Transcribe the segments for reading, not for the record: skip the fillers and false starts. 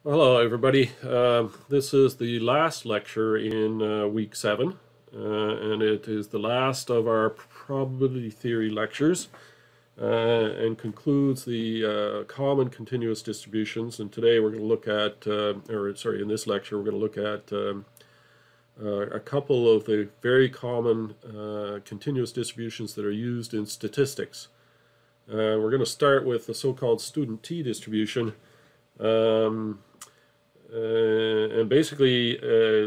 Hello, everybody. This is the last lecture in week 7, and it is the last of our probability theory lectures, and concludes the common continuous distributions. And today we're going to look at, in this lecture, we're going to look at a couple of the very common continuous distributions that are used in statistics. We're going to start with the so-called student T distribution. And basically,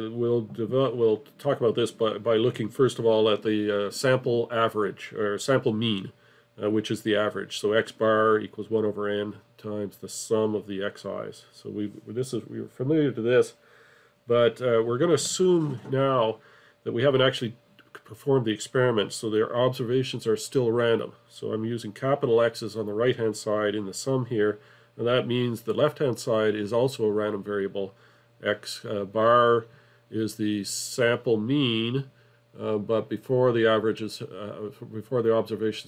we'll talk about this by looking first of all at the sample average or sample mean, which is the average. So x bar equals 1 over n times the sum of the xi's. So we're familiar to this, but we're going to assume now that we haven't actually performed the experiment, so their observations are still random. So I'm using capital X's on the right hand side in the sum here. And that means the left-hand side is also a random variable. X bar is the sample mean, but before the observations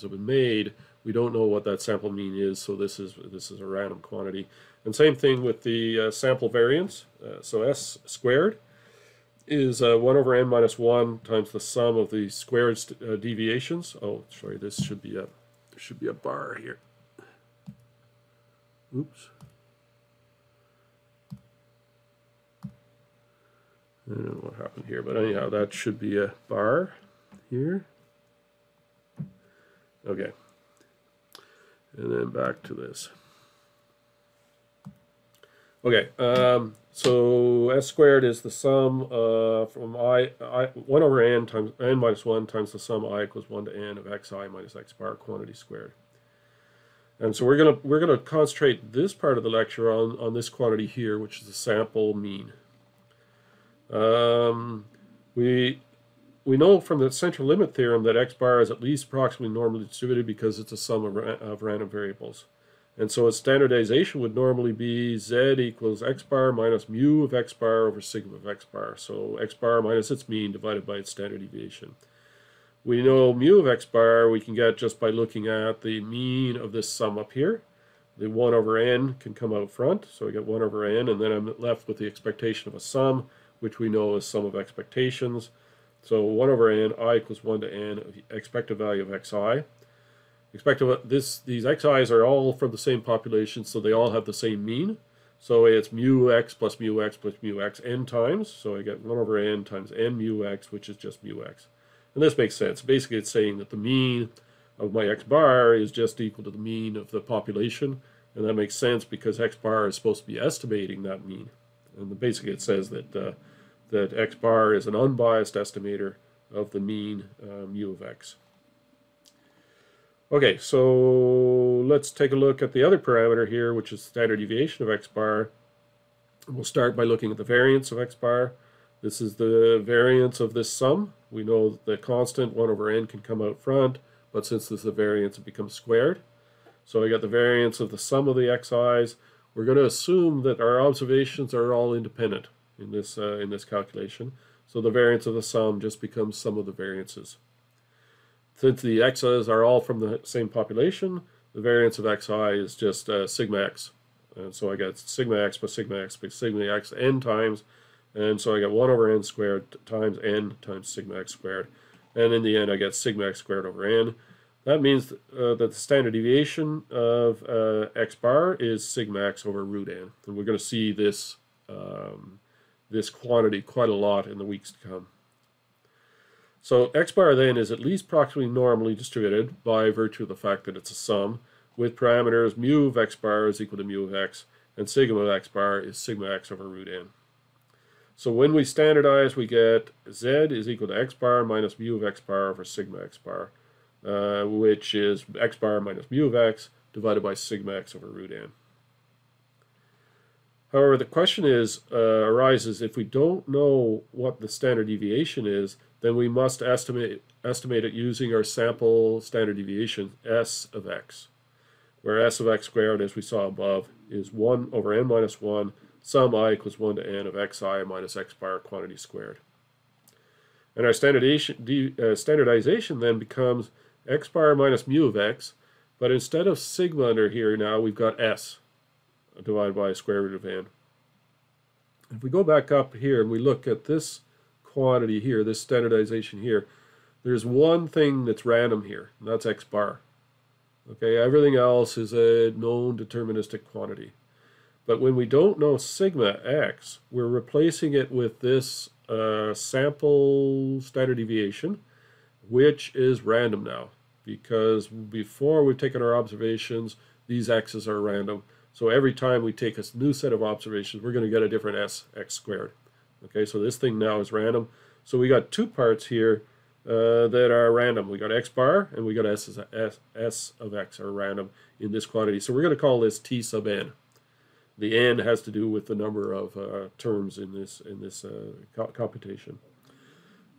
have been made, we don't know what that sample mean is. So this is a random quantity. And same thing with the sample variance. So S squared is 1 over n minus 1 times the sum of the squared deviations. Oh, sorry, there should be a bar here. Oops. I don't know what happened here, but anyhow, that should be a bar here. Okay. And then back to this. Okay, so S squared is the sum from 1 over n times n minus 1 times the sum I equals 1 to n of xi minus x bar quantity squared. And so we're gonna concentrate this part of the lecture on this quantity here, which is the sample mean. We know from the central limit theorem that x bar is at least approximately normally distributed because it's a sum of random variables. And so its standardization would normally be z equals x bar minus mu of x bar over sigma of x bar. So x bar minus its mean divided by its standard deviation. We know mu of x bar we can get just by looking at the mean of this sum up here. The 1 over n can come out front, so I get 1 over n, and then I'm left with the expectation of a sum, which we know is sum of expectations. So 1 over n, I equals 1 to n of the expected value of xi. These xi's are all from the same population, so they all have the same mean. So it's mu x plus mu x plus mu x n times, so I get 1 over n times n mu x, which is just mu x. And this makes sense. Basically, it's saying that the mean of my x bar is just equal to the mean of the population. And that makes sense because x bar is supposed to be estimating that mean. And basically, it says that, that x bar is an unbiased estimator of the mean mu of x. Okay, so let's take a look at the other parameter here, which is standard deviation of x bar. We'll start by looking at the variance of x bar. This is the variance of this sum. We know that the constant 1 over n can come out front, but since this is a variance, it becomes squared. So I got the variance of the sum of the xi's. We're going to assume that our observations are all independent in this calculation. So the variance of the sum just becomes sum of the variances. Since the x's are all from the same population, the variance of xi is just sigma x. And so I get sigma x plus sigma x plus sigma x n times. And so I get 1 over n squared times n times sigma x squared. And in the end, I get sigma x squared over n. That means that the standard deviation of x bar is sigma x over root n. And we're going to see this, this quantity quite a lot in the weeks to come. So x bar then is at least approximately normally distributed by virtue of the fact that it's a sum with parameters mu of x bar is equal to mu of x and sigma of x bar is sigma x over root n. So when we standardize, we get z is equal to x bar minus mu of x bar over sigma x bar, which is x bar minus mu of x divided by sigma x over root n. However, the question arises, if we don't know what the standard deviation is, then we must estimate it using our sample standard deviation, S of x, where S of x squared, as we saw above, is 1 over n minus 1, sum I equals 1 to n of xi minus x bar quantity squared. And our standardization then becomes x bar minus mu of x, but instead of sigma under here now, we've got S divided by square root of n. If we go back up here and we look at this quantity here, this standardization here, there's one thing that's random here, and that's x bar. Okay, everything else is a known deterministic quantity. But when we don't know sigma x, we're replacing it with this sample standard deviation, which is random now, because before we've taken our observations, these x's are random. So every time we take a new set of observations, we're going to get a different x squared. Okay, so this thing now is random. So we got two parts here that are random. We got x bar and we got s of x are random in this quantity. So we're going to call this t sub n. The n has to do with the number of terms in this computation.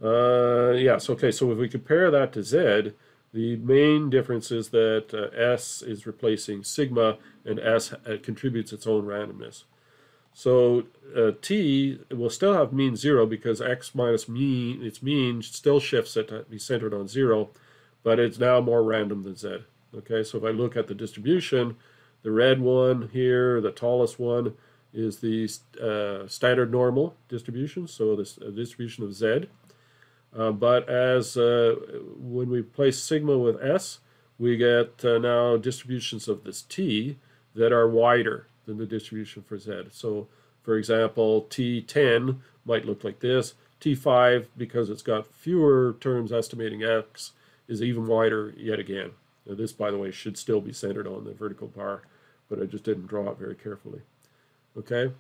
Yes, okay, so if we compare that to z, the main difference is that s is replacing sigma and s contributes its own randomness. So t will still have mean 0 because x minus mean, its mean still shifts it to be centered on 0, but it's now more random than z. Okay, so if I look at the distribution, the red one here, the tallest one, is the standard normal distribution, so this distribution of z. But as when we place sigma with s, we get now distributions of this t that are wider than the distribution for z. So, for example, t10 might look like this. t5, because it's got fewer terms estimating x, is even wider yet again. Now, this, by the way, should still be centered on the vertical bar, but I just didn't draw it very carefully. Okay?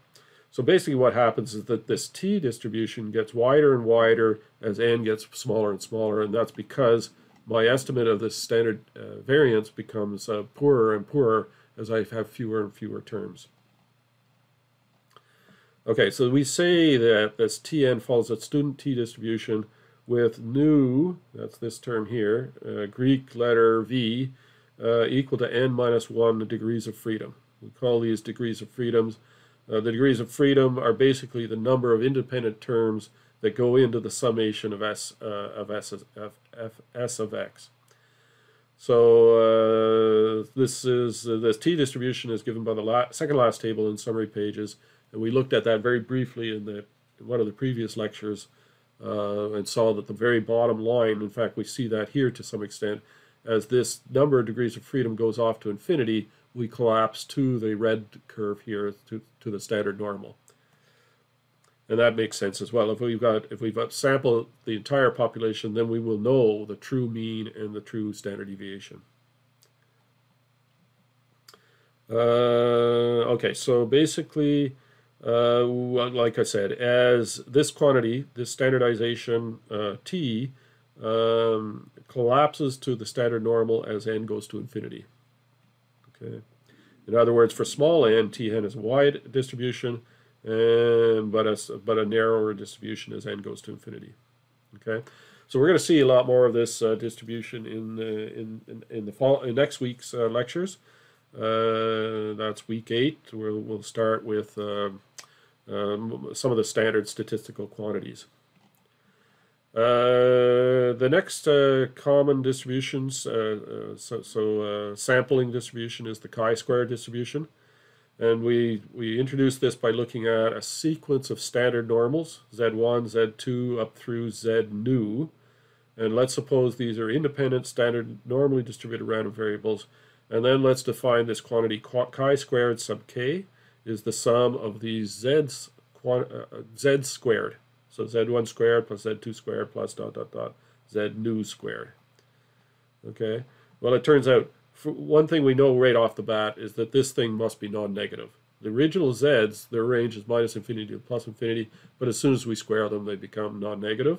So basically what happens is that this t distribution gets wider and wider as n gets smaller and smaller, and that's because my estimate of this standard variance becomes poorer and poorer as I have fewer and fewer terms. Okay, so we say that this Tn follows a student t distribution with nu, that's this term here, Greek letter v, equal to n minus 1 degrees of freedom. We call these degrees of freedoms. The degrees of freedom are basically the number of independent terms that go into the summation of s of x. So this t distribution is given by the second last table in summary pages, and we looked at that very briefly in one of the previous lectures and saw that the very bottom line, in fact we see that here to some extent, as this number of degrees of freedom goes off to infinity, we collapse to the red curve here to the standard normal. And that makes sense as well. If we've got sampled the entire population, then we will know the true mean and the true standard deviation. Okay, so basically, like I said, as this quantity, this standardization t, collapses to the standard normal as n goes to infinity. Okay. In other words, for small n, Tn is a wide distribution, but a narrower distribution as n goes to infinity. Okay, so we're going to see a lot more of this distribution in next week's lectures. That's week 8. We'll start with some of the standard statistical quantities. The next common distributions, sampling distribution is the chi-square distribution. And we introduced this by looking at a sequence of standard normals, Z1, Z2, up through Z nu. And let's suppose these are independent, standard, normally distributed random variables. And then let's define this quantity chi-squared sub k is the sum of these z's squared. So Z1 squared plus Z2 squared plus ... Z nu squared. Okay, well it turns out, one thing we know right off the bat is that this thing must be non-negative. The original z's, their range is minus infinity to plus infinity, but as soon as we square them, they become non-negative.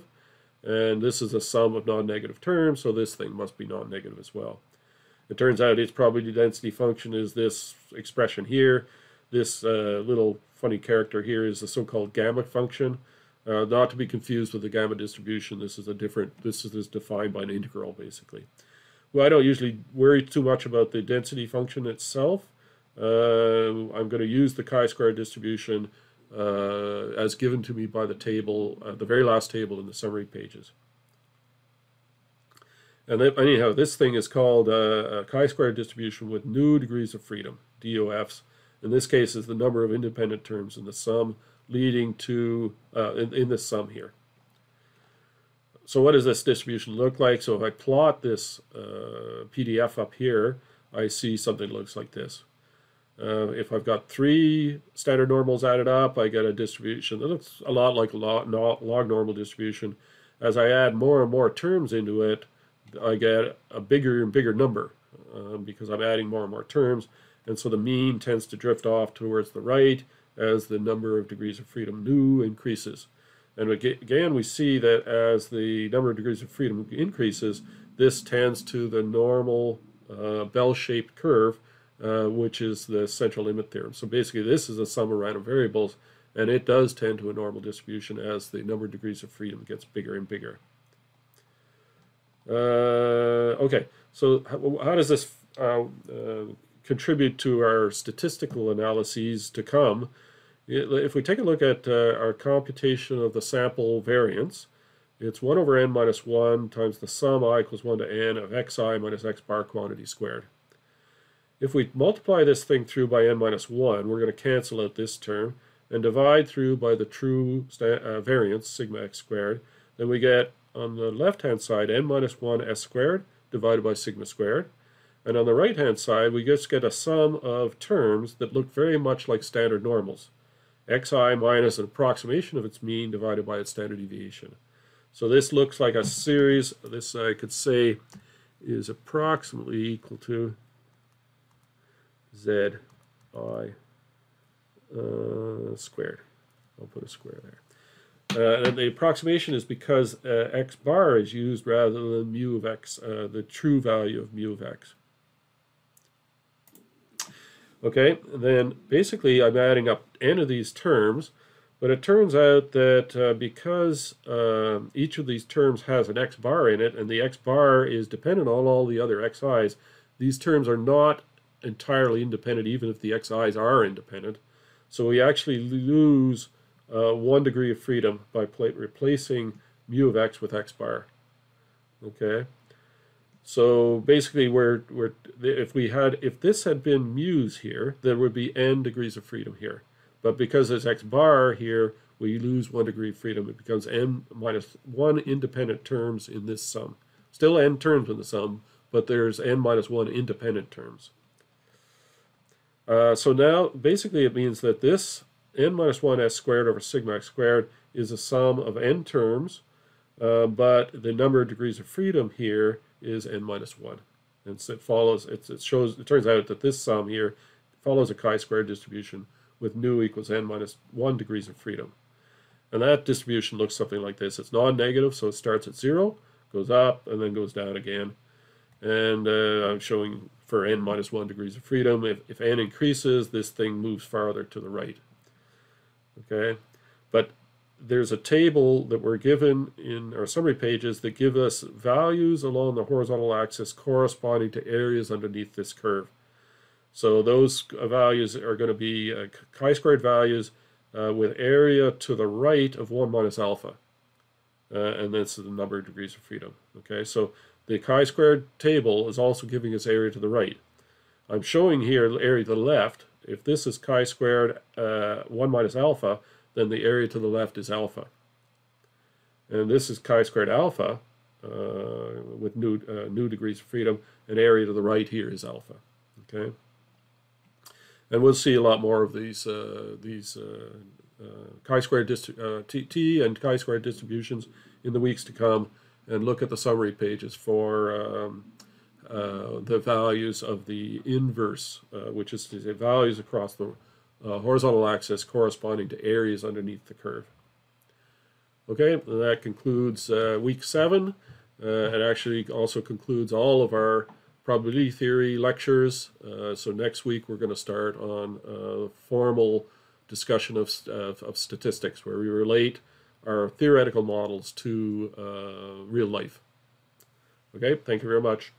And this is a sum of non-negative terms, so this thing must be non-negative as well. It turns out its probability density function is this expression here. This little funny character here is the so-called gamma function. Not to be confused with the gamma distribution. This is defined by an integral, basically. Well, I don't usually worry too much about the density function itself. I'm going to use the chi-square distribution as given to me by the table, the very last table in the summary pages. And then, anyhow, this thing is called a chi-square distribution with nu degrees of freedom, DOFs. In this case, is the number of independent terms in the sum leading to, in this sum here. So what does this distribution look like? So if I plot this PDF up here, I see something that looks like this. If I've got 3 standard normals added up, I get a distribution that looks a lot like a log normal distribution. As I add more and more terms into it, I get a bigger and bigger number because I'm adding more and more terms. And so the mean tends to drift off towards the right as the number of degrees of freedom nu increases. And again, we see that as the number of degrees of freedom increases, this tends to the normal bell-shaped curve, which is the central limit theorem. So basically, this is a sum of random variables, and it does tend to a normal distribution as the number of degrees of freedom gets bigger and bigger. Okay, so how does this contribute to our statistical analyses to come? If we take a look at our computation of the sample variance, it's 1 over n minus 1 times the sum I equals 1 to n of xi minus x bar quantity squared. If we multiply this thing through by n minus 1, we're going to cancel out this term and divide through by the true variance, sigma x squared. Then we get, on the left-hand side, n minus 1 s squared divided by sigma squared. And on the right-hand side, we just get a sum of terms that look very much like standard normals. Xi minus an approximation of its mean divided by its standard deviation. So this looks like a series, this I could say is approximately equal to Zi squared. I'll put a square there. And the approximation is because x bar is used rather than mu of x, the true value of mu of x. Okay, then basically I'm adding up n of these terms, but it turns out that because each of these terms has an x bar in it, and the x bar is dependent on all the other xi's, these terms are not entirely independent even if the xi's are independent. So we actually lose 1 degree of freedom by replacing mu of x with x bar. Okay. So basically, if this had been mu's here, there would be n degrees of freedom here. But because there's x bar here, we lose 1 degree of freedom. It becomes n minus 1 independent terms in this sum. Still n terms in the sum, but there's n minus 1 independent terms. So now, basically, it means that this n minus 1 s squared over sigma x squared is a sum of n terms, but the number of degrees of freedom here is n minus 1. And so it turns out that this sum here follows a chi-square distribution with nu equals n minus 1 degrees of freedom. And that distribution looks something like this. It's non-negative, so it starts at 0, goes up, and then goes down again. And I'm showing for n minus 1 degrees of freedom, if n increases, this thing moves farther to the right. Okay, but there's a table that we're given in our summary pages that give us values along the horizontal axis corresponding to areas underneath this curve. So those values are going to be chi-squared values with area to the right of 1 minus alpha. And that's the number of degrees of freedom. Okay, so the chi-squared table is also giving us area to the right. I'm showing here the area to the left. If this is chi-squared 1 minus alpha, then the area to the left is alpha. And this is chi-squared alpha with new degrees of freedom, and area to the right here is alpha. Okay, and we'll see a lot more of these chi-squared t and chi-squared distributions in the weeks to come, and look at the summary pages for the values of the inverse, which is to say values across the horizontal axis corresponding to areas underneath the curve. Okay, that concludes week 7. It actually also concludes all of our probability theory lectures. So next week we're going to start on formal discussion of statistics, where we relate our theoretical models to real life. Okay, thank you very much.